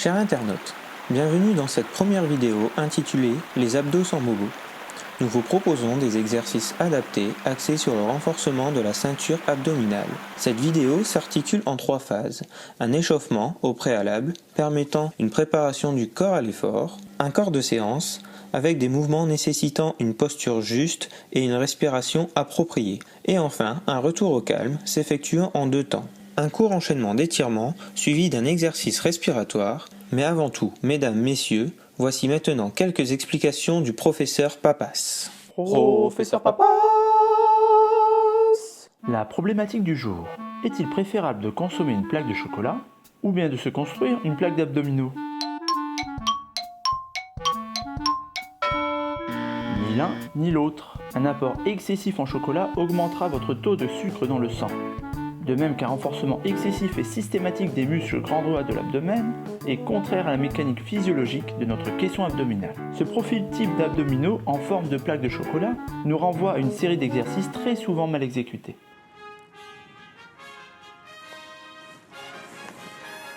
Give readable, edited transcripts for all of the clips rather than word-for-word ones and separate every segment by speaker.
Speaker 1: Chers internautes, bienvenue dans cette première vidéo intitulée « Les abdos sans bobo ». Nous vous proposons des exercices adaptés axés sur le renforcement de la ceinture abdominale. Cette vidéo s'articule en 3 phases. Un échauffement au préalable permettant une préparation du corps à l'effort, un corps de séance avec des mouvements nécessitant une posture juste et une respiration appropriée, et enfin un retour au calme s'effectuant en 2 temps. Un court enchaînement d'étirements suivi d'un exercice respiratoire, mais avant tout, mesdames, messieurs, voici maintenant quelques explications du professeur Papas.
Speaker 2: Professeur Papas!
Speaker 3: La problématique du jour. Est-il préférable de consommer une plaque de chocolat ou bien de se construire une plaque d'abdominaux? Ni l'un ni l'autre. Un apport excessif en chocolat augmentera votre taux de sucre dans le sang. De même qu'un renforcement excessif et systématique des muscles grand droits de l'abdomen est contraire à la mécanique physiologique de notre caisson abdominale. Ce profil type d'abdominaux en forme de plaque de chocolat nous renvoie à une série d'exercices très souvent mal exécutés.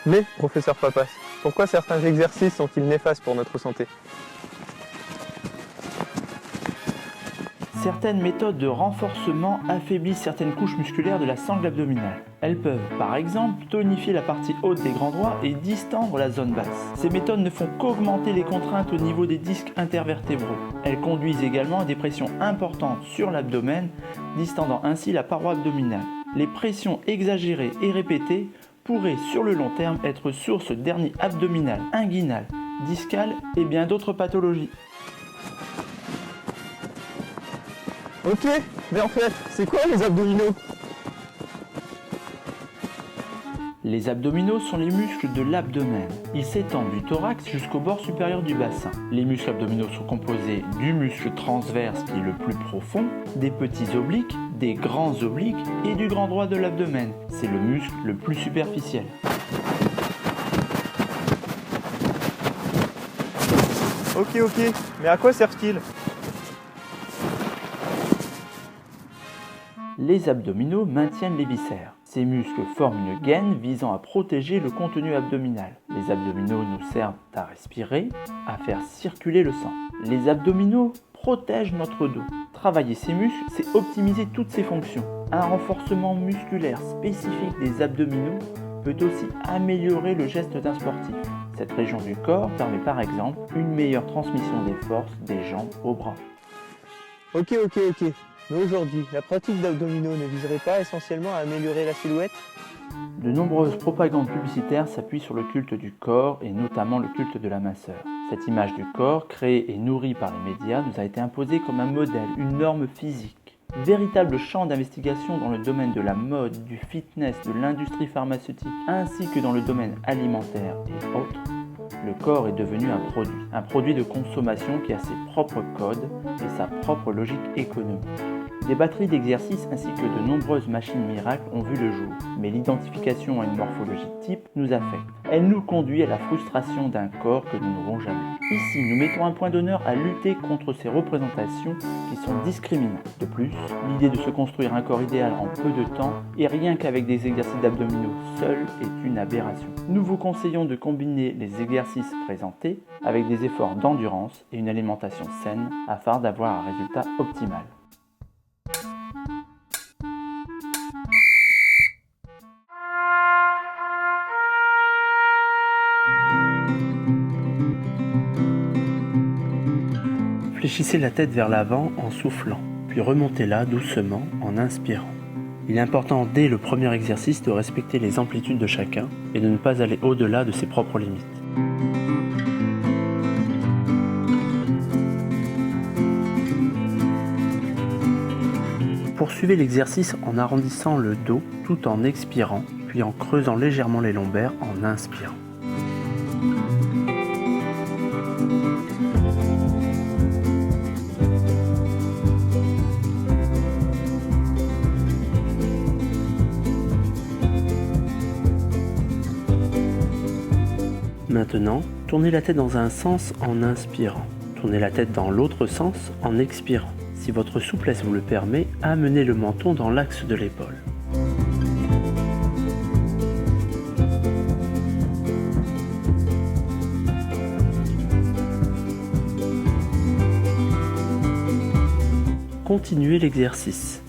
Speaker 2: Mais, professeur Papas, pourquoi certains exercices sont-ils néfastes pour notre santé?
Speaker 3: Certaines méthodes de renforcement affaiblissent certaines couches musculaires de la sangle abdominale. Elles peuvent, par exemple, tonifier la partie haute des grands droits et distendre la zone basse. Ces méthodes ne font qu'augmenter les contraintes au niveau des disques intervertébraux. Elles conduisent également à des pressions importantes sur l'abdomen, distendant ainsi la paroi abdominale. Les pressions exagérées et répétées pourraient, sur le long terme, être source d'hernie abdominale, inguinale, discale et bien d'autres pathologies.
Speaker 2: Ok, mais en fait, c'est quoi les abdominaux?
Speaker 3: Les abdominaux sont les muscles de l'abdomen. Ils s'étendent du thorax jusqu'au bord supérieur du bassin. Les muscles abdominaux sont composés du muscle transverse qui est le plus profond, des petits obliques, des grands obliques et du grand droit de l'abdomen. C'est le muscle le plus superficiel.
Speaker 2: Ok, mais à quoi servent-ils?
Speaker 3: Les abdominaux maintiennent les viscères. Ces muscles forment une gaine visant à protéger le contenu abdominal. Les abdominaux nous servent à respirer, à faire circuler le sang. Les abdominaux protègent notre dos. Travailler ces muscles, c'est optimiser toutes ces fonctions. Un renforcement musculaire spécifique des abdominaux peut aussi améliorer le geste d'un sportif. Cette région du corps permet par exemple une meilleure transmission des forces des jambes aux bras.
Speaker 2: Ok. Mais aujourd'hui, la pratique d'abdominaux ne viserait pas essentiellement à améliorer la silhouette?
Speaker 3: De nombreuses propagandes publicitaires s'appuient sur le culte du corps et notamment le culte de la minceur. Cette image du corps, créée et nourrie par les médias, nous a été imposée comme un modèle, une norme physique. Véritable champ d'investigation dans le domaine de la mode, du fitness, de l'industrie pharmaceutique, ainsi que dans le domaine alimentaire et autres, le corps est devenu un produit de consommation qui a ses propres codes et sa propre logique économique. Des batteries d'exercices ainsi que de nombreuses machines miracles ont vu le jour, mais l'identification à une morphologie type nous affecte. Elle nous conduit à la frustration d'un corps que nous n'aurons jamais. Ici, nous mettons un point d'honneur à lutter contre ces représentations qui sont discriminantes. De plus, l'idée de se construire un corps idéal en peu de temps et rien qu'avec des exercices d'abdominaux seuls est une aberration. Nous vous conseillons de combiner les exercices présentés avec des efforts d'endurance et une alimentation saine afin d'avoir un résultat optimal. Fléchissez la tête vers l'avant en soufflant, puis remontez-la doucement en inspirant. Il est important dès le premier exercice de respecter les amplitudes de chacun et de ne pas aller au-delà de ses propres limites. Poursuivez l'exercice en arrondissant le dos tout en expirant, puis en creusant légèrement les lombaires en inspirant. Maintenant, tournez la tête dans un sens en inspirant. Tournez la tête dans l'autre sens en expirant. Si votre souplesse vous le permet, amenez le menton dans l'axe de l'épaule. continuer l'exercice.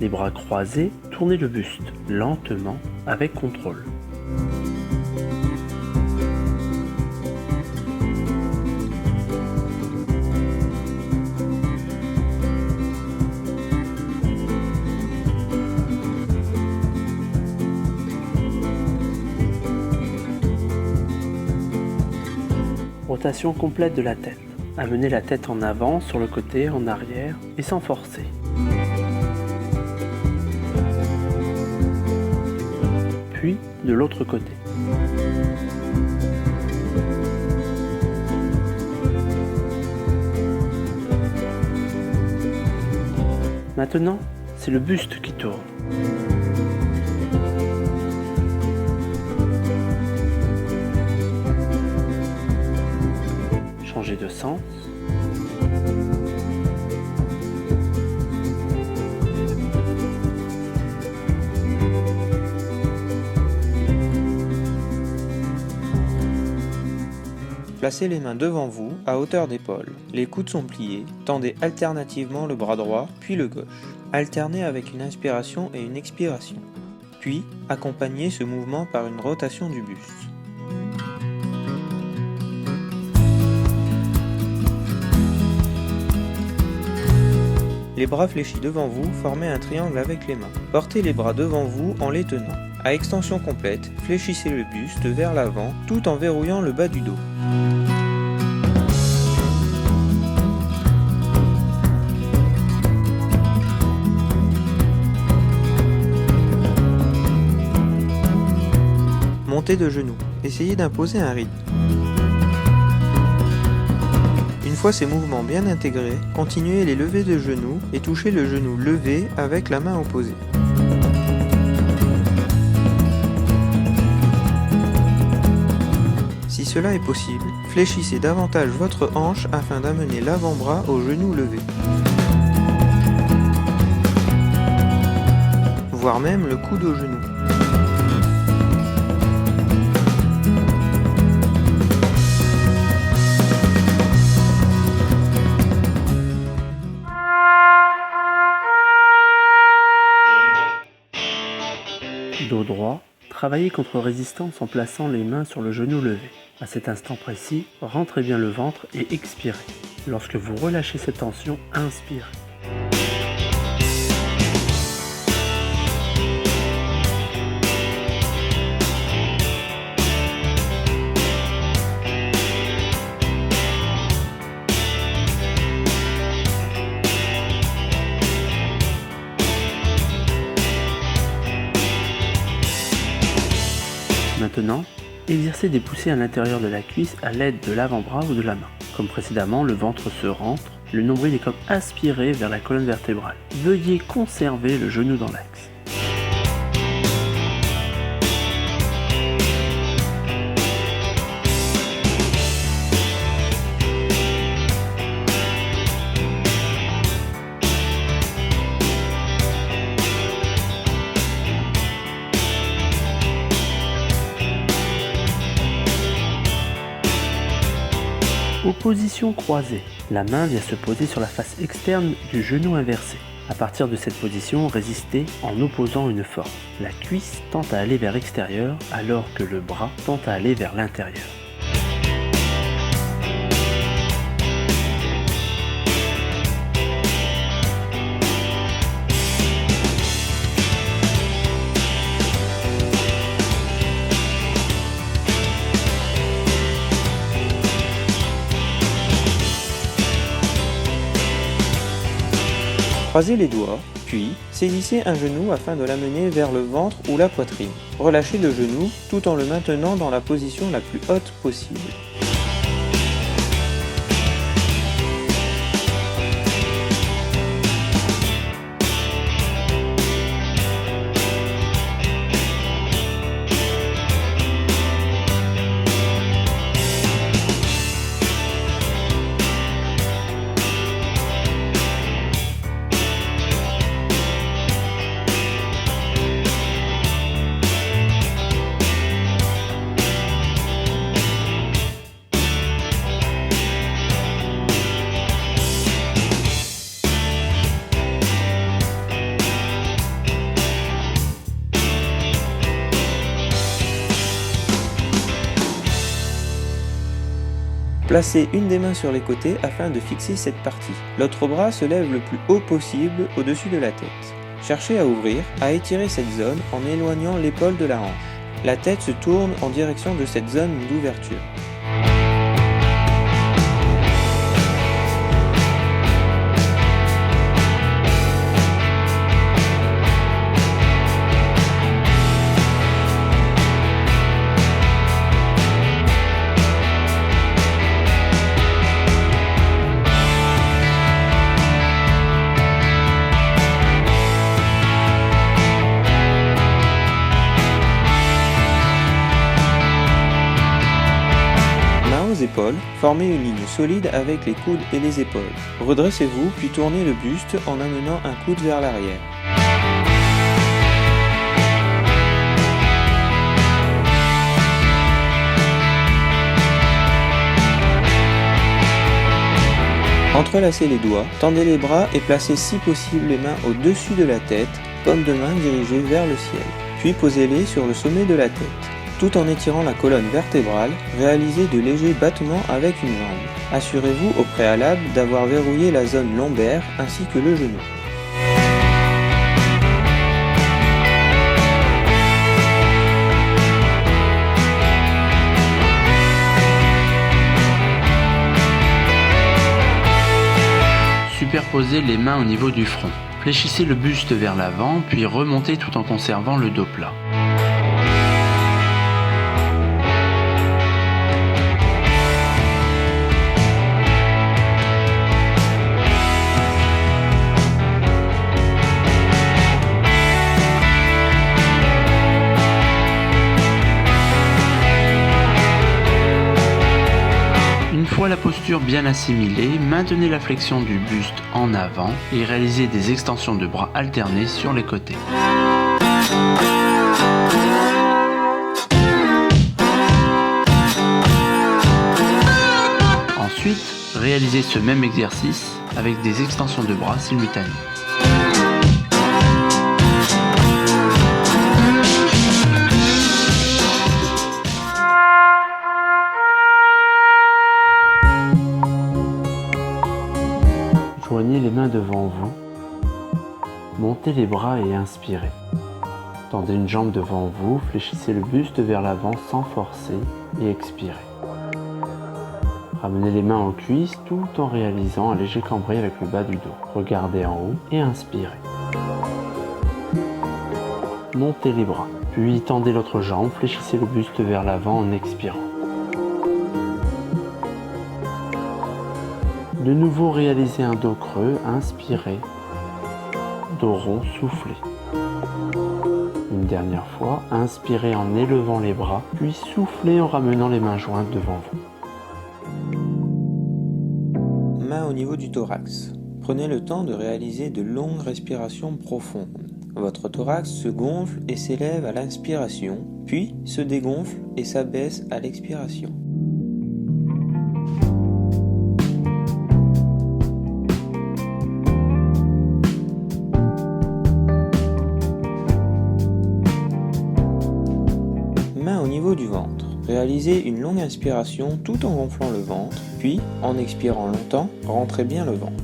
Speaker 3: Les bras croisés, tournez le buste lentement avec contrôle. Rotation complète de la tête. Amenez la tête en avant, sur le côté, en arrière et sans forcer. Puis de l'autre côté. Maintenant, c'est le buste qui tourne. Changez de sens.
Speaker 1: Placez les mains devant vous, à hauteur d'épaule. Les coudes sont pliés. Tendez alternativement le bras droit, puis le gauche. Alternez avec une inspiration et une expiration. Puis, accompagnez ce mouvement par une rotation du buste. Les bras fléchis devant vous, formez un triangle avec les mains. Portez les bras devant vous en les tenant. À extension complète, fléchissez le buste vers l'avant tout en verrouillant le bas du dos. Montez de genoux. Essayez d'imposer un rythme. Une fois ces mouvements bien intégrés, continuez les levées de genoux et touchez le genou levé avec la main opposée. Si cela est possible, fléchissez davantage votre hanche afin d'amener l'avant-bras au genou levé. Voire même le coude au genou.
Speaker 3: Dos droit, travaillez contre résistance en plaçant les mains sur le genou levé. À cet instant précis, rentrez bien le ventre et expirez. Lorsque vous relâchez cette tension, inspirez. Maintenant, exercez des poussées à l'intérieur de la cuisse à l'aide de l'avant-bras ou de la main. Comme précédemment, le ventre se rentre, le nombril est comme aspiré vers la colonne vertébrale. Veuillez conserver le genou dans l'axe. Opposition croisée. La main vient se poser sur la face externe du genou inversé. À partir de cette position, résistez en opposant une forme. La cuisse tend à aller vers l'extérieur alors que le bras tend à aller vers l'intérieur.
Speaker 1: Croisez les doigts, puis saisissez un genou afin de l'amener vers le ventre ou la poitrine. Relâchez le genou tout en le maintenant dans la position la plus haute possible. Placez une des mains sur les côtés afin de fixer cette partie. L'autre bras se lève le plus haut possible au-dessus de la tête. Cherchez à ouvrir, à étirer cette zone en éloignant l'épaule de la hanche. La tête se tourne en direction de cette zone d'ouverture. Épaules, formez une ligne solide avec les coudes et les épaules. Redressez-vous puis tournez le buste en amenant un coude vers l'arrière. Entrelacez les doigts, tendez les bras et placez si possible les mains au-dessus de la tête, paumes de main dirigées vers le ciel. Puis posez-les sur le sommet de la tête. Tout en étirant la colonne vertébrale, réalisez de légers battements avec une jambe. Assurez-vous au préalable d'avoir verrouillé la zone lombaire ainsi que le genou.
Speaker 3: Superposez les mains au niveau du front. Fléchissez le buste vers l'avant, puis remontez tout en conservant le dos plat. Une fois la posture bien assimilée, maintenez la flexion du buste en avant et réalisez des extensions de bras alternées sur les côtés. Ensuite, réalisez ce même exercice avec des extensions de bras simultanées. Joignez les mains devant vous, montez les bras et inspirez. Tendez une jambe devant vous, fléchissez le buste vers l'avant sans forcer et expirez. Ramenez les mains aux cuisses tout en réalisant un léger cambré avec le bas du dos. Regardez en haut et inspirez. Montez les bras, puis tendez l'autre jambe, fléchissez le buste vers l'avant en expirant. De nouveau, réalisez un dos creux, inspirez, dos rond, soufflez. Une dernière fois, inspirez en élevant les bras, puis soufflez en ramenant les mains jointes devant vous.
Speaker 1: Mains au niveau du thorax. Prenez le temps de réaliser de longues respirations profondes. Votre thorax se gonfle et s'élève à l'inspiration, puis se dégonfle et s'abaisse à l'expiration. Mains au niveau du ventre. Réalisez une longue inspiration tout en gonflant le ventre, puis, en expirant longtemps, rentrez bien le ventre.